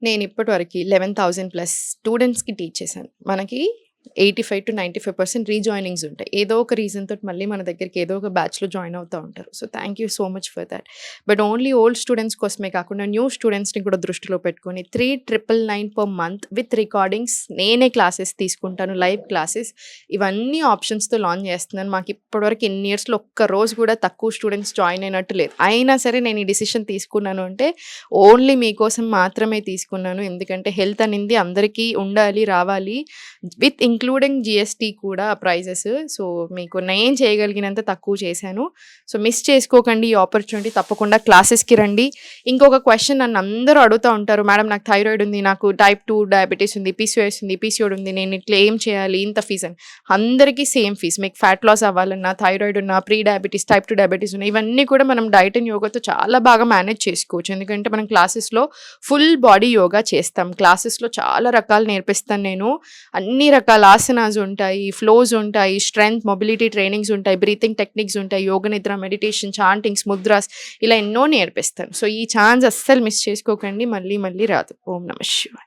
నేను ఇప్పటివరకు 11,000+ స్టూడెంట్స్‌కి టీచ్ చేశాను. మనకి 85-95% రీజాయినింగ్స్ ఉంటాయి. ఏదో ఒక రీజన్ తోటి మళ్ళీ మన దగ్గరికి ఏదో ఒక బ్యాచ్‌లో జాయిన్ అవుతా ఉంటారు. So, thank you so much for thought. But only old students కోసమే కాకుండా న్యూ స్టూడెంట్స్‌ని కూడా దృష్టిలో పెట్టుకొని 3,999 పర్ మంత్ విత్ రికార్డింగ్స్ నేనే క్లాసెస్ తీసుకుంటాను. లైవ్ క్లాసెస్ ఇవన్నీ ఆప్షన్స్‌తో లాంచ్ చేస్తున్నాను. మాకు ఇప్పటివరకు ఇన్ని ఇయర్స్‌లో ఒక్క రోజు కూడా తక్కువ స్టూడెంట్స్ జాయిన్ అయినట్టు లేదు. అయినా సరే నేను ఈ డిసిషన్ తీసుకున్నాను అంటే ఓన్లీ మీకోసం మాత్రమే తీసుకున్నాను. ఎందుకంటే హెల్త్ అనేది అందరికీ ఉండాలి, రావాలి. విత్ ఇంక్లూడింగ్ జీఎస్టీ కూడా ప్రైజెస్. సో, మీకు నేను చేయగలిగినంత తక్కువ చేశాను. సో, మిస్ చేసుకోకండి ఈ ఆపర్చునిటీ. తప్పకుండా క్లాసెస్‌కి రండి. ఇంకొక క్వెషన్ నన్ను అందరూ అడుగుతా ఉంటారు. మేడం నాకు థైరాయిడ్ ఉంది, నాకు టైప్ 2 డయాబెటీస్ ఉంది, పీసీఓఎస్ ఉంది, పీసీఓడి ఉంది. నేను ఇట్లా ఏం చేయాలి? ఇంత ఫీజ్ అని. అందరికీ సేమ్ ఫీజ్. మీకు ఫ్యాట్ లాస్ అవ్వాలన్నా, థైరాయిడ్ ఉన్నా, ప్రీ డయాబెటీస్, టైప్ 2 డయాబెటీస్ ఉన్నాయి. ఇవన్నీ కూడా మనం డైట్ అండ్ యోగాతో చాలా బాగా మేనేజ్ చేసుకోవచ్చు. ఎందుకంటే మనం క్లాసెస్‌లో ఫుల్ బాడీ యోగా చేస్తాం. క్లాసెస్‌లో చాలా రకాలు నేర్పిస్తాను నేను. అన్ని రకాల ఆసనాస్ ఉంటాయి, ఫ్లోస్ ఉంటాయి, స్ట్రెంగ్త్, మొబిలిటీ ట్రైనింగ్స్ ఉంటాయి, బ్రీతింగ్ టెక్నిక్స్ ఉంటాయి, యోగ నిద్ర, మెడిటేషన్, చాంటింగ్స్, ముద్రాస్ ఇలా ఎన్నో నేర్పిస్తాను. సో, ఈ ఛాన్స్ అస్సలు మిస్ చేసుకోకండి. మళ్ళీ మళ్ళీ రాదు. ఓం నమః శివాయ.